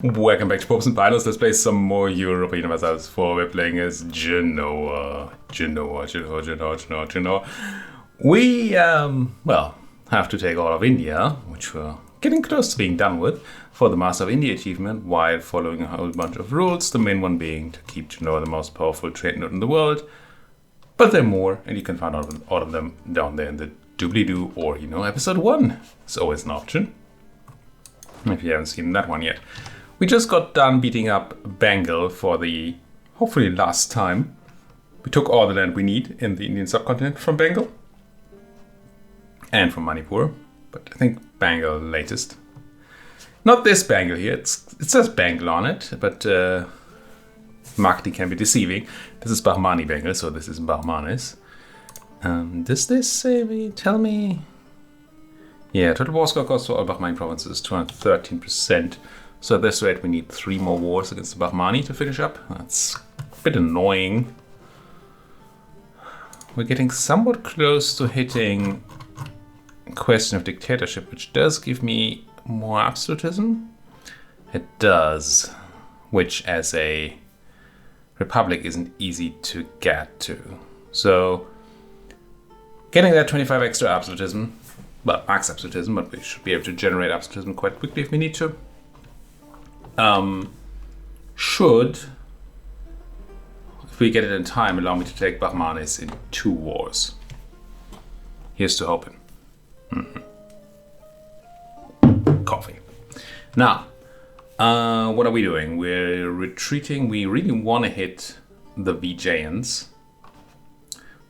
Welcome back to Popes and Binos. Let's play some more Europa Universalis 4. We're playing as Genoa. Genoa. We, have to take all of India, which we're getting close to being done with, for the Master of India achievement, while following a whole bunch of rules, the main one being to keep Genoa the most powerful trade node in the world. But there are more, and you can find all of them down there in the doobly-doo, or, episode 1. It's always an option, if you haven't seen that one yet. We just got done beating up Bengal for the, hopefully, last time. We took all the land we need in the Indian subcontinent from Bengal. And from Manipur. But I think Bengal latest. Not this Bengal here. It says Bengal on it, but marketing can be deceiving. This is Bahmani Bengal, so this is Bahmanis. Does this tell me? Yeah, total war score cost for all Bahmani provinces, 213%. So at this rate, we need 3 more wars against the Bahmani to finish up. That's a bit annoying. We're getting somewhat close to hitting question of dictatorship, which does give me more absolutism. It does, which as a republic isn't easy to get to. So getting that 25 extra absolutism, well, max absolutism, but we should be able to generate absolutism quite quickly if we need to. Should, if we get it in time, allow me to take Bahmanis in 2 wars. Here's to hoping. Coffee. Now, what are we doing? We're retreating. We really want to hit the Vijayans,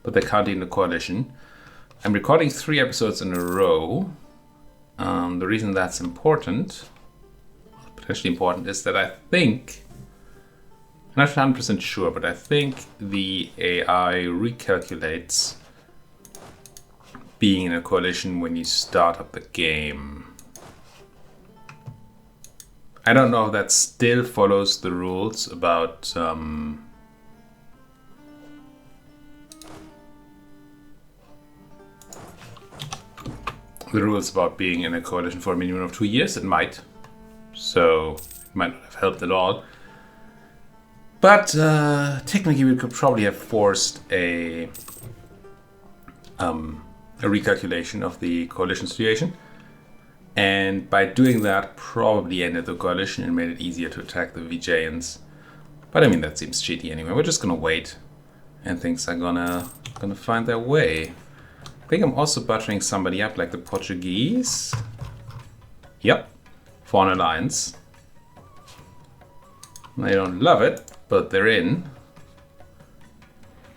but they're currently in the coalition. I'm recording 3 episodes in a row. The reason that's important, potentially important, is that I think, I'm not 100% sure, but I think the AI recalculates being in a coalition when you start up the game. I don't know if that still follows the rules about the rules about being in a coalition for a minimum of 2 years. It might. So it might not have helped at all. But technically we could probably have forced a recalculation of the coalition situation. And by doing that, probably ended the coalition and made it easier to attack the Vijayans. But I mean, that seems cheaty anyway. We're just gonna wait, and things are gonna find their way. I think I'm also buttering somebody up, like the Portuguese. Yep, Foreign Alliance. They don't love it, but they're in.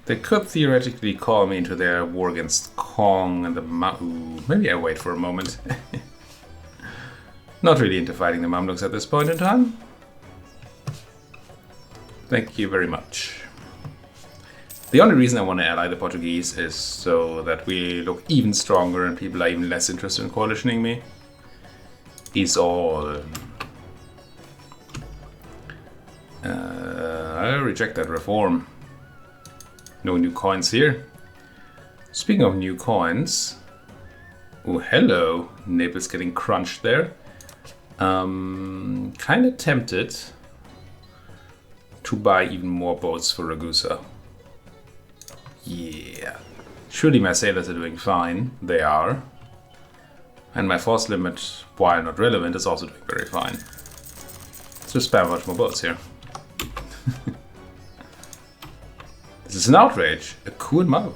They could theoretically call me into their war against Kong and the Maybe I wait for a moment. Not really into fighting the Mamluks at this point in time. Thank you very much. The only reason I want to ally the Portuguese is so that we look even stronger and people are even less interested in coalitioning me. Is all. I reject that reform. No new coins here. Speaking of new coins. Oh, hello. Naples getting crunched there. Kind of tempted to buy even more boats for Ragusa. Yeah. Surely my sailors are doing fine. They are. And my force limit, while not relevant, is also doing very fine. Let's just spam a bunch more boats here. This is an outrage. A coup in Malwa.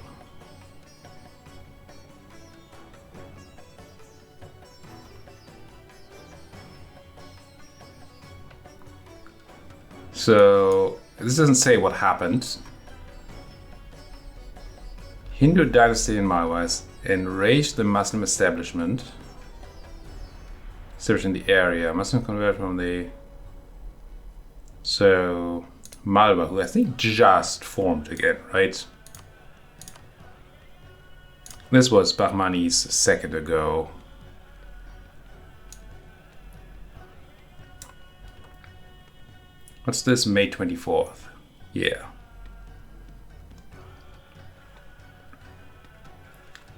So, this doesn't say what happened. Hindu dynasty in Malwa enraged the Muslim establishment. Search in the area. Muslim convert from the... So, Malwa, who I think just formed again, right? This was Bahmani's a second ago. What's this? May 24th. Yeah.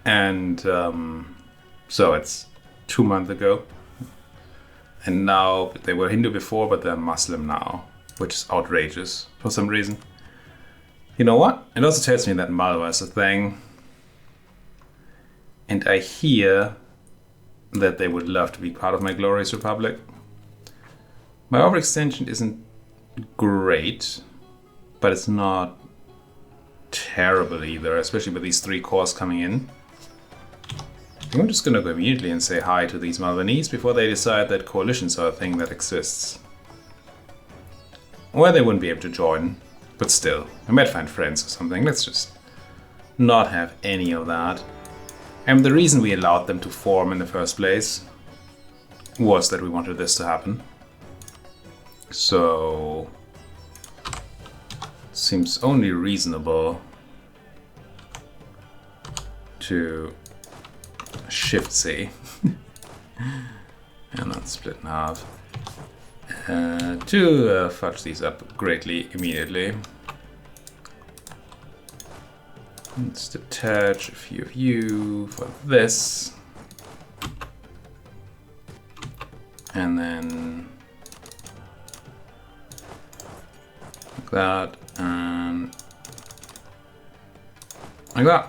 And so it's 2 months ago. And now, they were Hindu before, but they're Muslim now, which is outrageous for some reason. You know what? It also tells me that Malwa is a thing. And I hear that they would love to be part of my glorious republic. My overextension isn't great, but it's not terrible either, especially with these 3 cores coming in. I think I'm just gonna go immediately and say hi to these Malvanese before they decide that coalitions are a thing that exists. Well, they wouldn't be able to join, but still, I might find friends or something. Let's just not have any of that. And the reason we allowed them to form in the first place was that we wanted this to happen. So, seems only reasonable to Shift C and then split in half to fudge these up greatly immediately. Let's detach a few of you for this, and then like that and like that.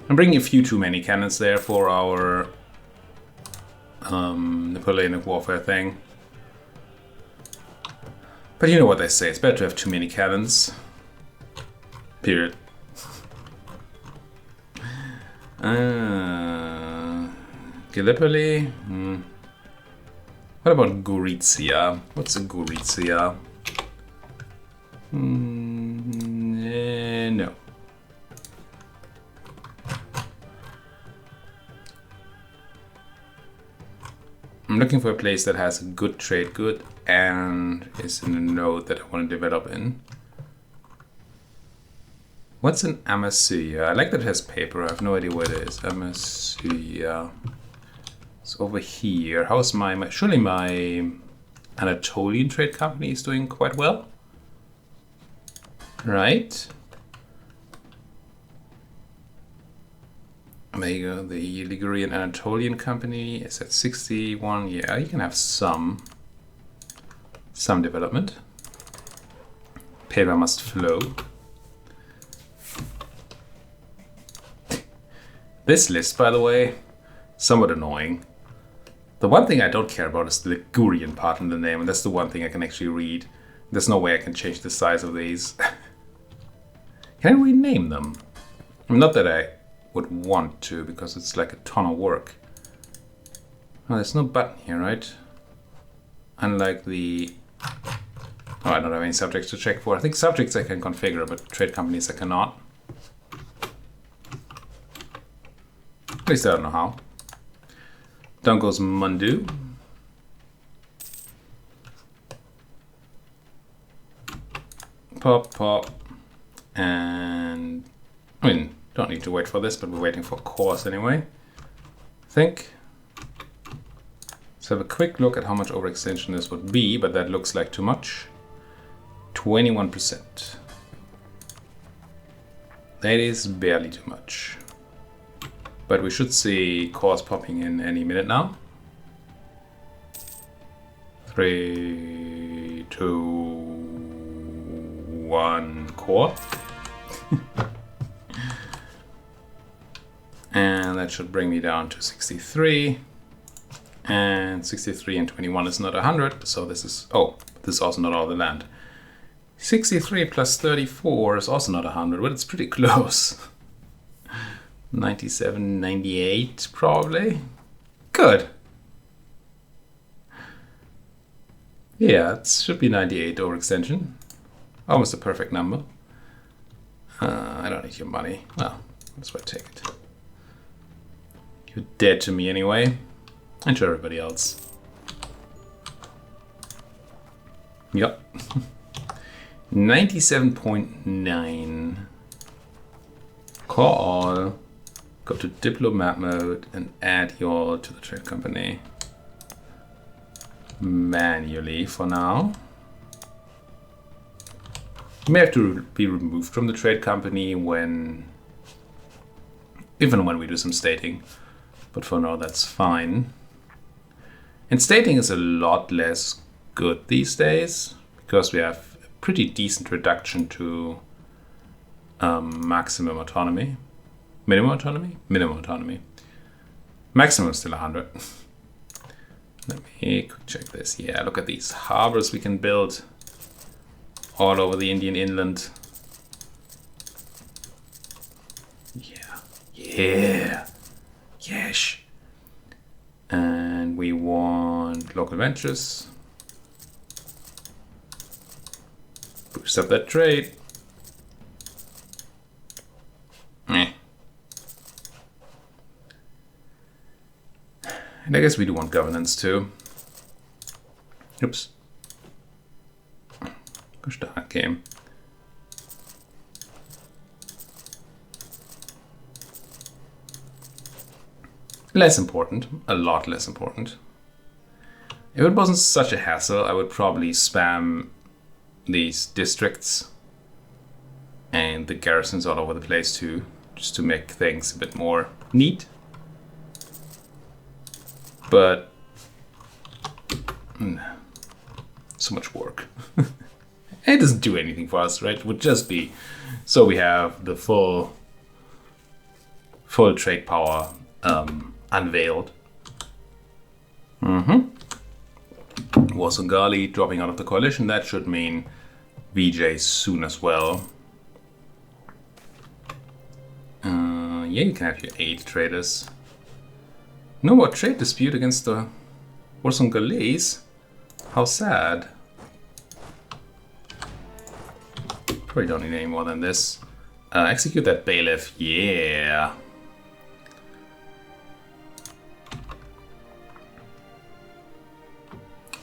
I'm bringing a few too many cannons there for our Napoleonic warfare thing. But you know what they say, it's better to have too many cannons. Period. Gallipoli? What about Gorizia? What's a Gorizia? No. I'm looking for a place that has a good trade good and is in a node that I want to develop in. What's an Amasya? I like that it has paper. I have no idea what it is. Amasya. It's over here. How's surely my Anatolian trade company is doing quite well, right? There you go. The Ligurian Anatolian company is at 61. Yeah, you can have some development. Paper must flow. This list, by the way, somewhat annoying. The one thing I don't care about is the Ligurian part in the name, and that's the one thing I can actually read. There's no way I can change the size of these. Can I rename them? Not that I would want to, because it's like a ton of work. Oh, there's no button here, right? Unlike the... Oh, I don't have any subjects to check for. I think subjects I can configure, but trade companies I cannot. At least I don't know how. Down goes Mundu. Pop, pop. And... I mean, don't need to wait for this, but we're waiting for cores anyway. I think. Let's have a quick look at how much overextension this would be, but that looks like too much. 21%. That is barely too much. But we should see cores popping in any minute now. 3, 2, 1, core. And that should bring me down to 63. And 63 and 21 is not 100, so this is... Oh, this is also not all the land. 63 plus 34 is also not 100, but it's pretty close. 97, 98 probably. Good. Yeah, it should be 98 overextension. Almost a perfect number. I don't need your money. Well, that's why I take it. You're dead to me anyway. And to everybody else. Yep. 97.9. Call. Go to diplomat mode and add you all to the trade company. Manually for now. You may have to be removed from the trade company even when we do some stating. But for now, that's fine. And stating is a lot less good these days because we have a pretty decent reduction to maximum autonomy. Minimum autonomy? Minimum autonomy. Maximum is still 100. Let me quick check this. Yeah, look at these harbors we can build all over the Indian inland. Yeah. Yes. And we want local ventures. Boost up that trade. And I guess we do want governance too. Oops. Gosh darn it, game. Less important, a lot less important. If it wasn't such a hassle, I would probably spam these districts and the garrisons all over the place too, just to make things a bit more neat. But so much work. It doesn't do anything for us, right? It would just be so we have the full trade power unveiled. Warsaw dropping out of the coalition. That should mean VJ soon as well. Yeah, you can have your 8 traders. No more trade dispute against the Warsaw Gallys. How sad. Probably don't need any more than this. Execute that bailiff. Yeah.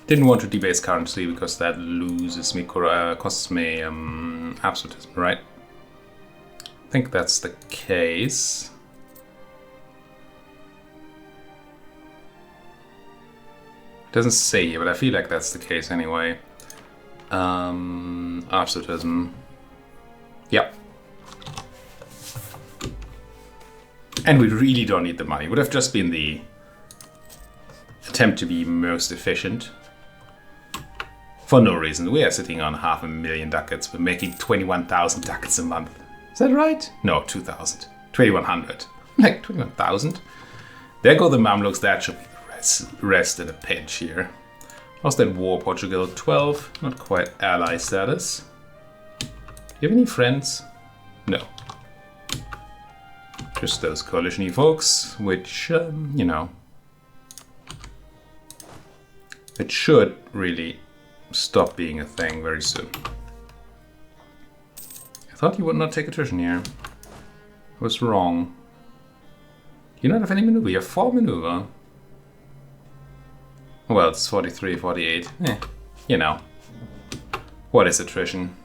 Didn't want to debase currency because that loses me, costs me absolutism, right? I think that's the case. Doesn't say here, but I feel like that's the case anyway. Absolutism. Yep. And we really don't need the money. It would have just been the attempt to be most efficient. For no reason. We are sitting on 500,000 ducats. We're making 21,000 ducats a month. Is that right? No, 2,000. 2,100. Like 21,000. There go the Mamluks. That should be the rest in a pinch here. How's that war, Portugal? 12. Not quite ally status. Do you have any friends? No. Just those coalition-y folks, which, you know, it should really stop being a thing very soon. I thought you would not take attrition here. I was wrong. You don't have any maneuver. You have 4 maneuver. Well, it's 43, 48. You know. What is attrition?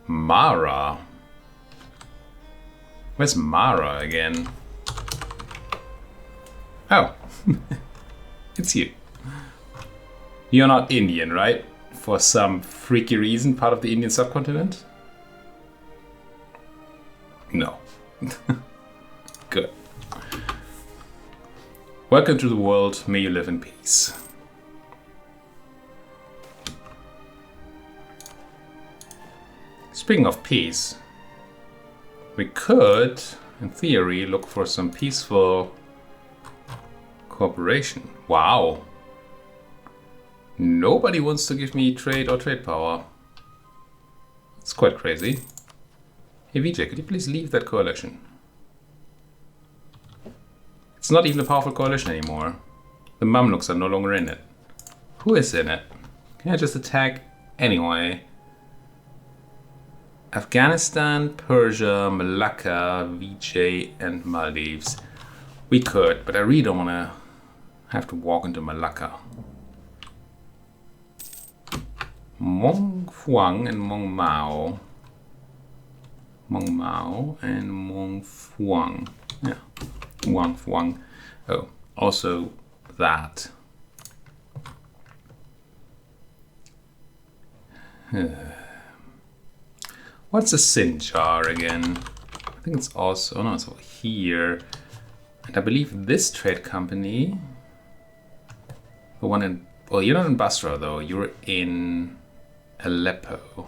Mara. Where's Mara again? Oh. It's you. You're not Indian, right? For some freaky reason, part of the Indian subcontinent? No. Good. Welcome to the world. May you live in peace. Speaking of peace, we could, in theory, look for some peaceful cooperation. Wow. Nobody wants to give me trade or trade power. It's quite crazy. Hey VJ, could you please leave that coalition? It's not even a powerful coalition anymore. The Mamluks are no longer in it. Who is in it? Can I just attack anyway? Afghanistan, Persia, Malacca, VJ, and Maldives. We could, but I really don't want to have to walk into Malacca. Mong Fuang and Mong Mao. Mong Mao and Mong Fuang. Yeah, Wang Fuang. Oh, also that. What's a Sinjar again? I think it's also, oh no, it's over here. And I believe this trade company The one in... Well, you're not in Basra, though. You're in Aleppo.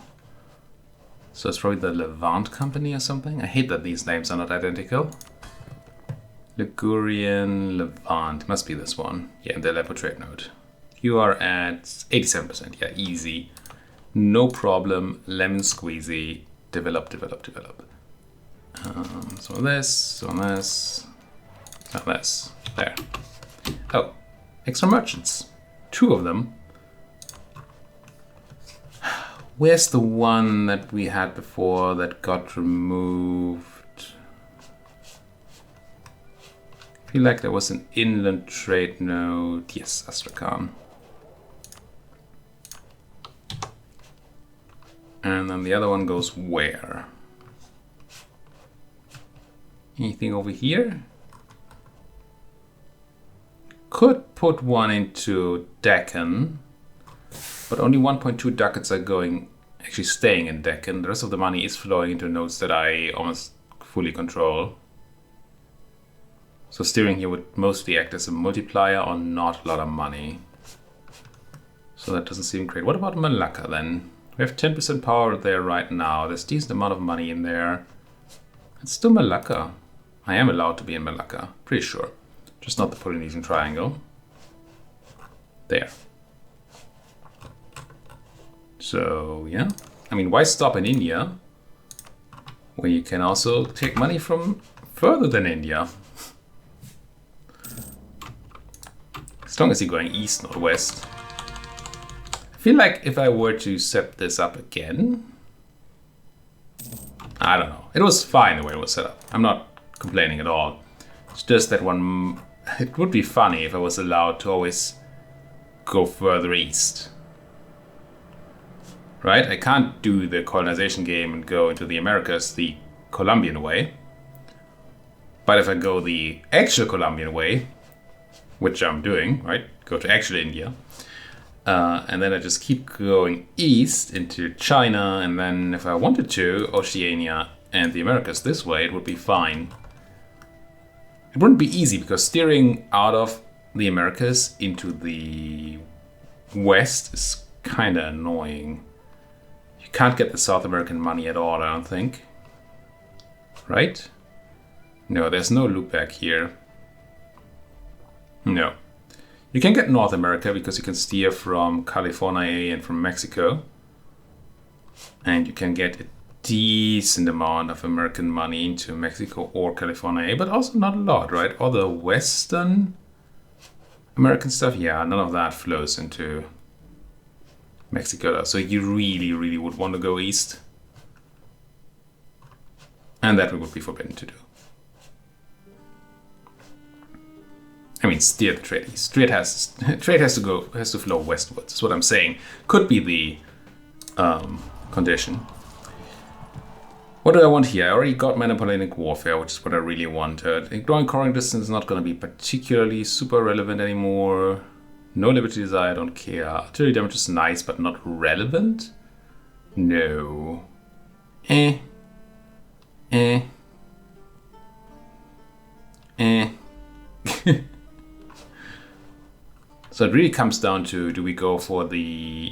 So it's probably the Levant Company or something. I hate that these names are not identical. Ligurian Levant. Must be this one. Yeah, the Aleppo trade node. You are at 87%. Yeah, easy. No problem. Lemon squeezy. Develop, develop, develop. So this, so this, so this. There. Oh, extra merchants. 2 of them. Where's the one that we had before that got removed? I feel like there was an inland trade node. Yes, Astrakhan. And then the other one goes where? Anything over here? Could put one into Deccan, but only 1.2 ducats are going, actually staying in Deccan. The rest of the money is flowing into nodes that I almost fully control. So steering here would mostly act as a multiplier on not a lot of money. So that doesn't seem great. What about Malacca then? We have 10% power there right now. There's a decent amount of money in there. It's still Malacca. I am allowed to be in Malacca, pretty sure. Just not the Polynesian Triangle. There. So, yeah. I mean, why stop in India when you can also take money from further than India? As long as you're going east, not west. I feel like if I were to set this up again, I don't know. It was fine the way it was set up. I'm not complaining at all. It's just that one... It would be funny if I was allowed to always go further east. Right? I can't do the colonization game and go into the Americas the Colombian way. But if I go the actual Colombian way, which I'm doing, right? Go to actual India. And then I just keep going east into China. And then if I wanted to, Oceania and the Americas this way, it would be fine. It wouldn't be easy because steering out of the Americas into the west is kind of annoying. You can't get the South American money at all, I don't think. Right? No, there's no Lubeck here. No. You can get North America because you can steer from California and from Mexico. And you can get a decent amount of American money into Mexico or California, but also not a lot, right? All the Western American stuff, yeah, none of that flows into Mexico. So you really, really would want to go east. And that would be forbidden to do. I mean, steer the trade east. Trade has to flow westwards. That's what I'm saying. Could be the condition. What do I want here? I already got Napoleonic Warfare, which is what I really wanted. Ignoring coring distance is not going to be particularly super relevant anymore. No Liberty Desire, I don't care. Artillery damage is nice, but not relevant? No. So it really comes down to, do we go for the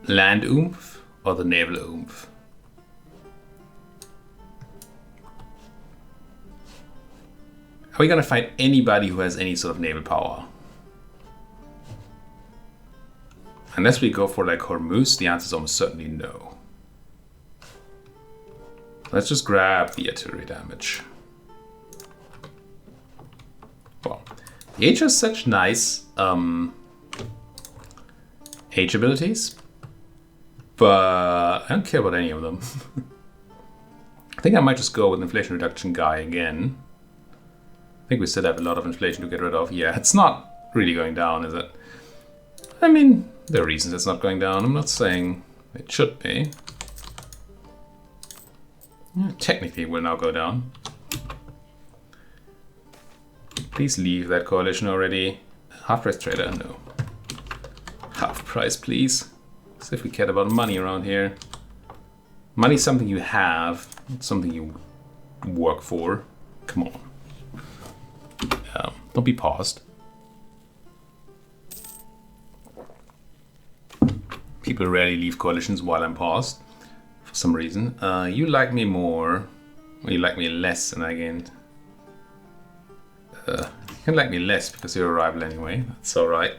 land oomph or the naval oomph? Are we going to find anybody who has any sort of naval power? Unless we go for like Hormuz, the answer is almost certainly no. Let's just grab the artillery damage. Well, the H has such nice H abilities, but I don't care about any of them. I think I might just go with inflation reduction guy again. I think we still have a lot of inflation to get rid of. Yeah, it's not really going down, is it? I mean, there are reasons it's not going down. I'm not saying it should be. Yeah, technically, it will now go down. Please leave that coalition already. Half-price trader? No. Half price, please. As if we cared about money around here. Money is something you have, not something you work for. Come on. Don't be paused. People rarely leave coalitions while I'm paused, for some reason. You like me more, or you like me less, and I gained... you can like me less because you're a rival anyway. That's alright.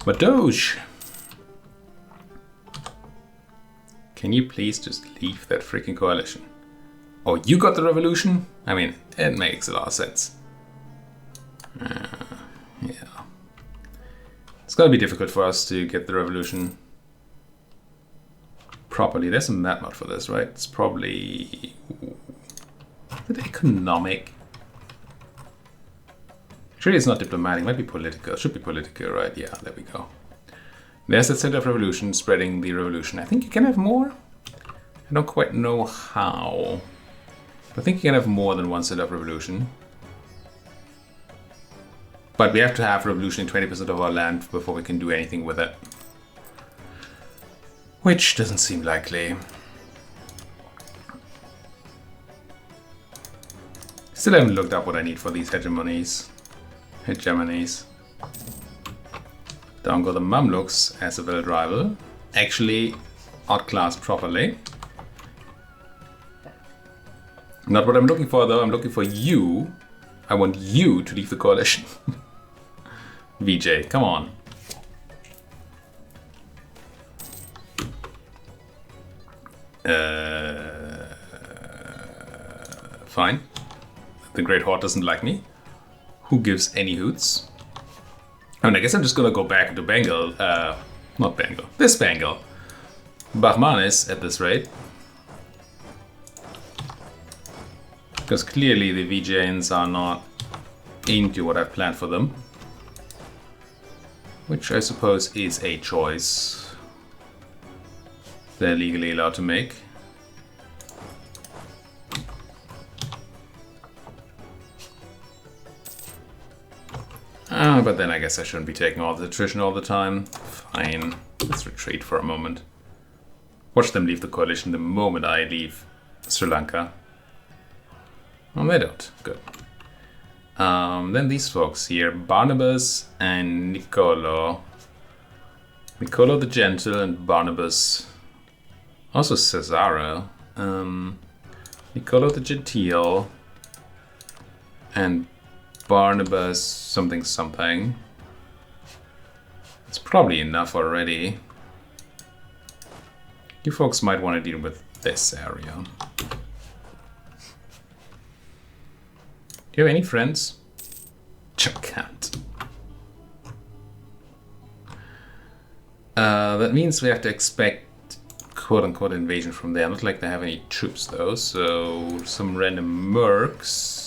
But Doge! Can you please just leave that freaking coalition? Oh, you got the revolution? I mean, it makes a lot of sense. Yeah. It's gonna be difficult for us to get the revolution properly. There's a map mod for this, right? It's probably... Is it economic? Actually, it's not diplomatic. It might be political. It should be political, right? Yeah, there we go. There's the center of revolution, spreading the revolution. I think you can have more. I don't quite know how. I think you can have more than one center of revolution. But we have to have revolution in 20% of our land before we can do anything with it. Which doesn't seem likely. Still haven't looked up what I need for these hegemonies. Down go the Mamluks as a valid rival. Actually outclassed properly. Not what I'm looking for though, I'm looking for you. I want you to leave the coalition. VJ, come on. Fine. The Great Horde doesn't like me. Who gives any hoots? I mean, I guess I'm just gonna go back into Bengal. Not Bengal. This Bengal. Bahmanis at this rate. Because clearly the VJs are not into what I've planned for them. Which I suppose is a choice they're legally allowed to make. But then I guess I shouldn't be taking all the attrition all the time. Fine. Let's retreat for a moment. Watch them leave the coalition the moment I leave Sri Lanka. Oh, they don't. Good. Then these folks here. Barnabas and Nicolo. Nicolo the Gentle and Barnabas. Also Cesaro. Nicolo the Gentile. And Barnabas something something. It's probably enough already. You folks might want to deal with this area. Do you have any friends? Can't. That means we have to expect quote-unquote invasion from there. Not like they have any troops though, so some random mercs.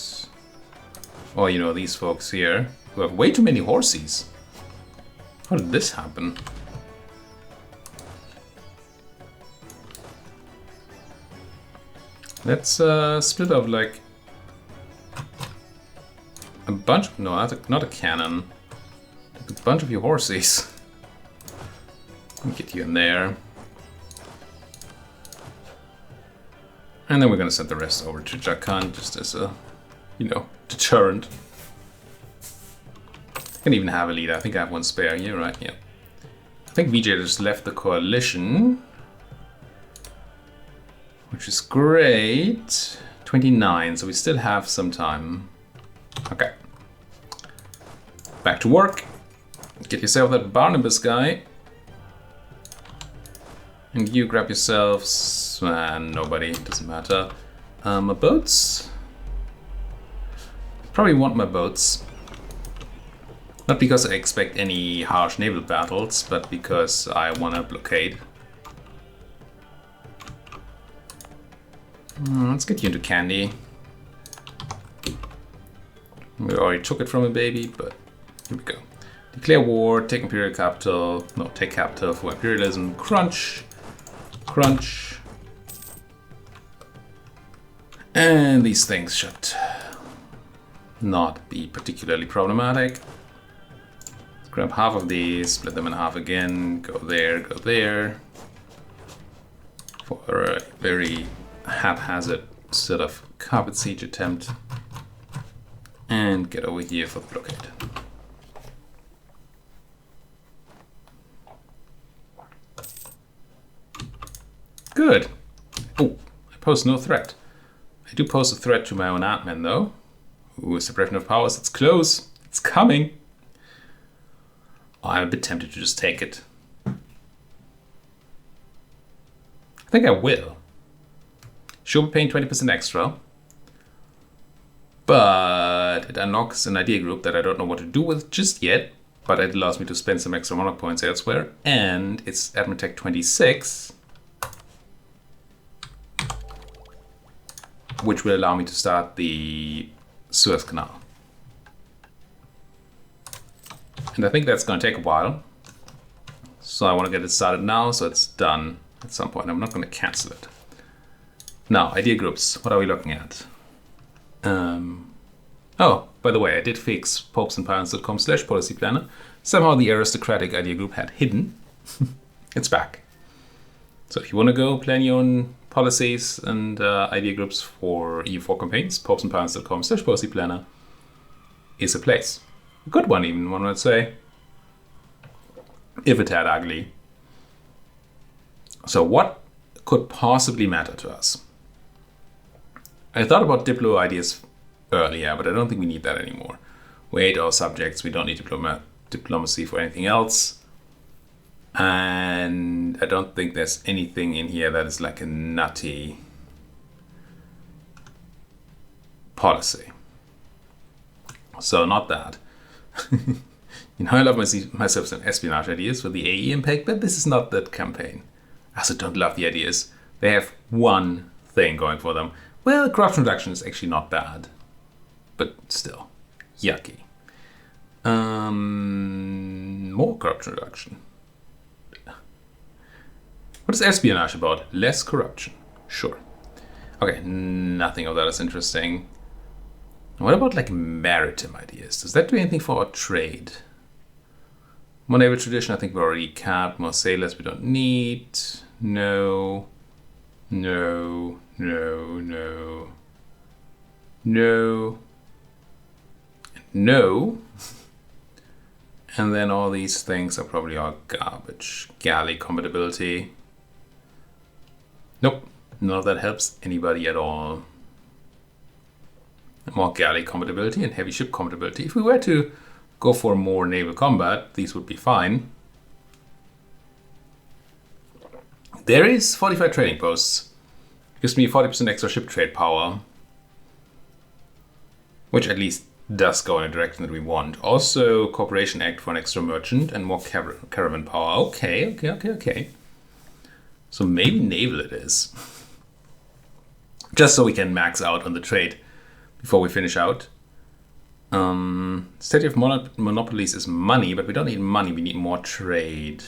Or, you know, these folks here who have way too many horses. How did this happen? Let's split up like a bunch. No, not a cannon. Like a bunch of your horses. Let me get you in there. And then we're gonna send the rest over to Jharkhand just as a, you know, deterrent. I can even have a leader. I think I have one spare here, right? Yeah. I think VJ just left the coalition. Which is great. 29, so we still have some time. Okay. Back to work. Get yourself that Barnabas guy. And you grab yourselves... nobody, doesn't matter. My boats? Probably want my boats. Not because I expect any harsh naval battles, but because I want to blockade. Let's get you into Candy. We already took it from a baby, but here we go. Declare war, take imperial capital. No, take capital for imperialism. Crunch. Crunch. And these things should not be particularly problematic. Let's grab half of these, split them in half again. Go there. For a very haphazard sort of carpet siege attempt. And get over here for the blockade. Good. Oh, I pose no threat. I do pose a threat to my own admin, though. Ooh, separation of powers. It's close. It's coming. Oh, I'm a bit tempted to just take it. I think I will. She'll be paying 20% extra. But it unlocks an idea group that I don't know what to do with just yet. But it allows me to spend some extra monarch points elsewhere. And it's Admin Tech 26. Which will allow me to start the Suez Canal. And I think that's going to take a while. So I want to get it started now, so it's done at some point. I'm not going to cancel it. Now, idea groups. What are we looking at? Oh, by the way, I did fix popesandpirants.com/policy planner. Somehow the aristocratic idea group had hidden. It's back. So if you want to go plan your own policies and idea groups for EU4 campaigns, popesandpirants.com/policy planner is a place. A good one, even, one would say. If a tad ugly. So what could possibly matter to us? I thought about Diplo ideas earlier, but I don't think we need that anymore. We hate our subjects, we don't need diplomacy for anything else. And I don't think there's anything in here that is like a nutty policy. So not that. You know, I love myself some espionage ideas for the AE impact, but this is not that campaign. I also don't love the ideas. They have one thing going for them. Well, corruption reduction is actually not bad, but still, yucky. More corruption reduction. What is espionage about? Less corruption. Sure. Okay, nothing of that is interesting. What about like maritime ideas? Does that do anything for our trade? More naval tradition, I think we already capped. More sailors we don't need. No. No. No. No. No. No. And then all these things are probably all garbage. Galley compatibility. Nope. None of that helps anybody at all. More galley compatibility and heavy ship compatibility. If we were to go for more naval combat, these would be fine. There is 45 trading posts. Gives me 40% extra ship trade power. Which at least does go in a direction that we want. Also, Cooperation Act for an extra merchant and more caravan power. Okay. So maybe naval it is. Just so we can max out on the trade before we finish out. Study of monopolies is money, but we don't need money, we need more trade.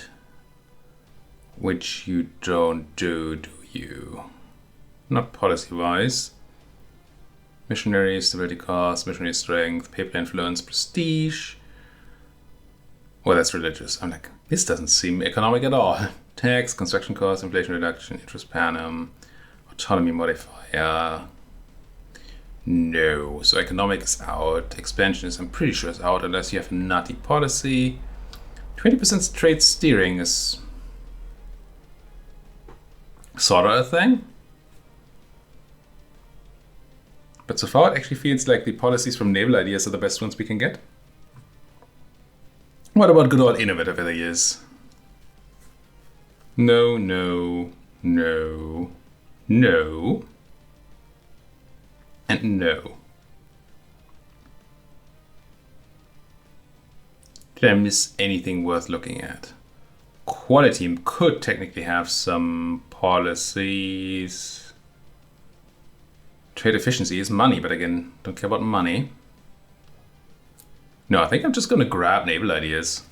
Which you don't do you? Not policy-wise. Missionary, stability cost, missionary strength, paper influence, prestige. Well, that's religious. I'm like, this doesn't seem economic at all. Tax, construction cost, inflation reduction, interest per annum, autonomy modifier. No. So economic is out. Expansion is, I'm pretty sure, is out unless you have a nutty policy. 20% trade steering is sort of a thing. But so far, it actually feels like the policies from naval ideas are the best ones we can get. What about good old innovative ideas? No, no, no, no, and no. Did I miss anything worth looking at? Quality could technically have some policies. Trade efficiency is money, but again, don't care about money. No, I think I'm just going to grab naval ideas.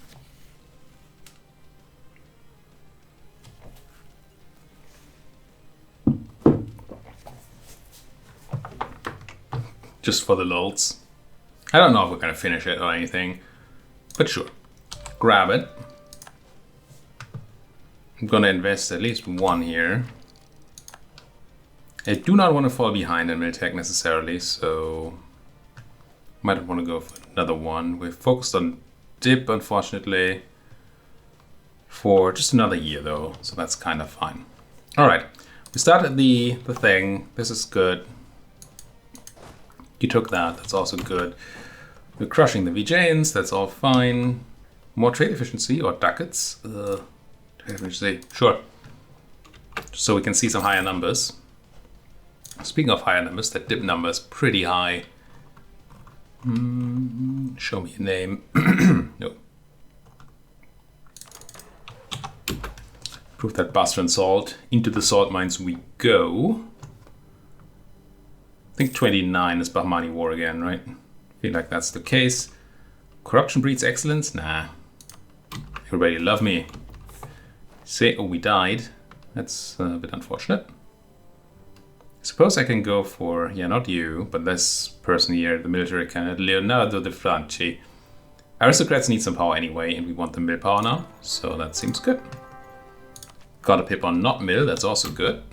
Just for the lulz. I don't know if we're going to finish it or anything, but sure. Grab it. I'm going to invest at least one here. I do not want to fall behind in Militech necessarily, so might want to go for another one. We're focused on dip, unfortunately, for just another year though, so that's kind of fine. All right, You started the thing. This is good. You took that. That's also good. We're crushing the VJs. That's all fine. More trade efficiency or ducats. Trade efficiency. Sure. Just so we can see some higher numbers. Speaking of higher numbers, that dip number is pretty high. Show me a name. No. Prove that Basra and salt. Into the salt mines we go. I think 29 is Bahmani War again, right? I feel like that's the case. Corruption breeds excellence? Nah. Everybody love me. Say, oh, we died. That's a bit unfortunate. Suppose I can go for, yeah, not you, but this person here, the military candidate, Leonardo de Franchi. Aristocrats need some power anyway, and we want the mill power now, so that seems good. Got a pip on not mill, that's also good.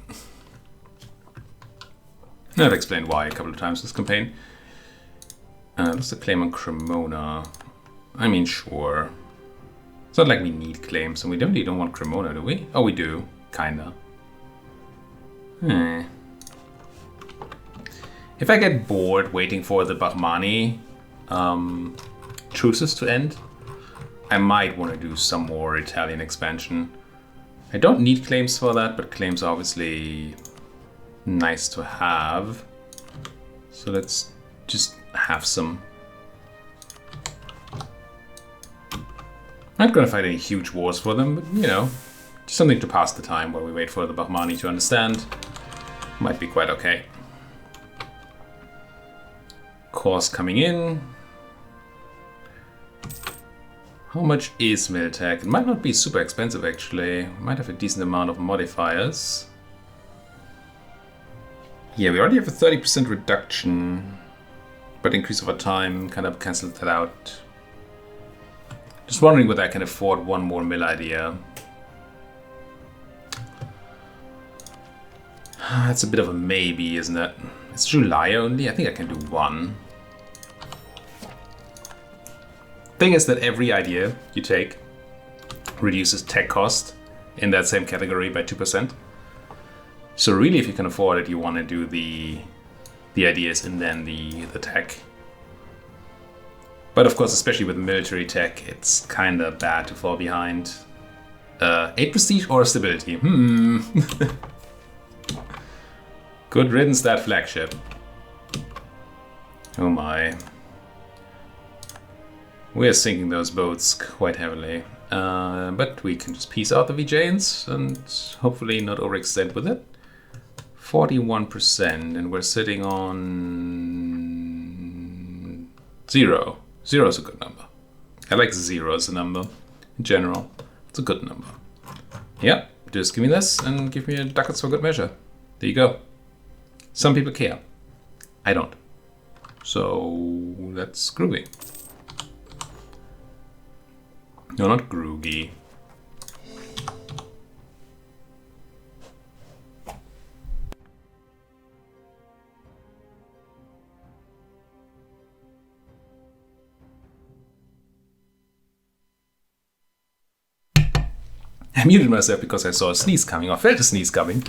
I've explained why a couple of times this campaign. What's the claim on Cremona? I mean, sure. It's not like we need claims, and we definitely don't want Cremona, do we? Oh, we do. Kinda. If I get bored waiting for the Bahmani truces to end, I might want to do some more Italian expansion. I don't need claims for that, but claims are obviously nice to have. So let's just have some. I'm not going to fight any huge wars for them, but you know, just something to pass the time while we wait for the Bahmani to understand. Might be quite okay. Course coming in. How much is Miltech? It might not be super expensive actually. We might have a decent amount of modifiers. Yeah, we already have a 30% reduction, but increase over time kind of cancelled that out. Just wondering whether I can afford one more mill idea. That's a bit of a maybe, isn't it? It's July only. I think I can do one. Thing is that every idea you take reduces tech cost in that same category by 2%. So really, if you can afford it, you want to do the ideas and then the tech. But of course, especially with military tech, it's kind of bad to fall behind. 8 prestige or stability? Good riddance, that flagship. Oh my. We're sinking those boats quite heavily. But we can just piece out the VJs and hopefully not overextend with it. 41%, and we're sitting on 0. 0 is a good number. I like 0 as a number in general. It's a good number. Yeah, just give me this and give me a ducats for good measure. There you go. Some people care. I don't. So that's groovy. No, not groogy. I muted myself because I saw a sneeze coming, or felt a sneeze coming,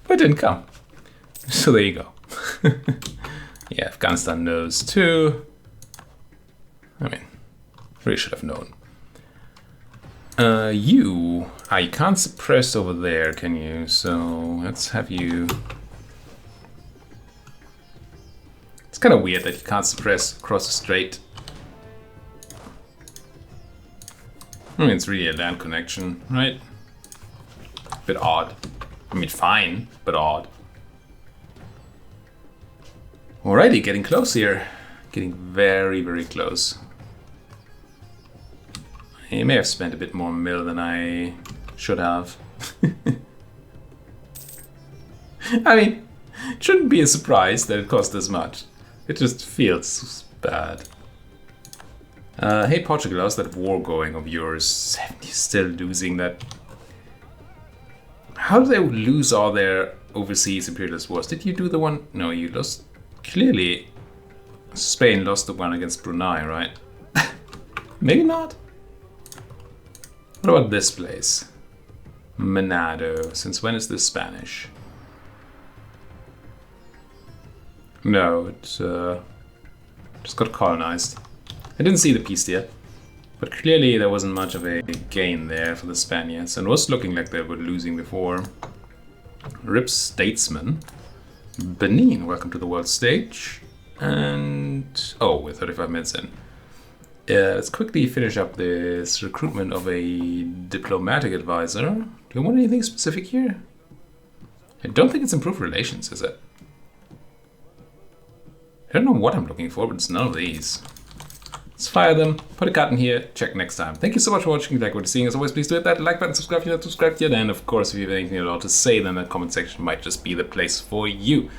but it didn't come. So there you go. Yeah, Afghanistan knows too. I mean, really should have known. You can't suppress over there, can you? So let's have you. It's kind of weird that you can't suppress across the strait. I mean, it's really a land connection, right? Bit odd. I mean, fine, but odd. Alrighty, getting close here. Getting very, very close. I may have spent a bit more mill than I should have. I mean, it shouldn't be a surprise that it cost this much. It just feels bad. Hey Portugal, how's that war going of yours? You're still losing that. How did they lose all their overseas imperialist wars? Did you do the one? No, you lost. Clearly, Spain lost the one against Brunei, right? Maybe not. What about this place? Manado. Since when is this Spanish? No, it just got colonized. I didn't see the peace deal, but clearly there wasn't much of a gain there for the Spaniards, and was looking like they were losing before. Rip Statesman. Benin, welcome to the world stage. And oh, we're 35 minutes in. Let's quickly finish up this recruitment of a diplomatic advisor. Do you want anything specific here? I don't think it's improved relations, is it? I don't know what I'm looking for, but it's none of these. Let's fire them, put a cut in here, check next time. Thank you so much for watching. If you like what you're seeing, as always, please do hit that like button, subscribe if you're not subscribed yet, and of course, if you have anything at all to say, then the comment section might just be the place for you.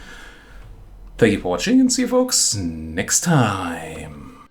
Thank you for watching, and see you folks next time.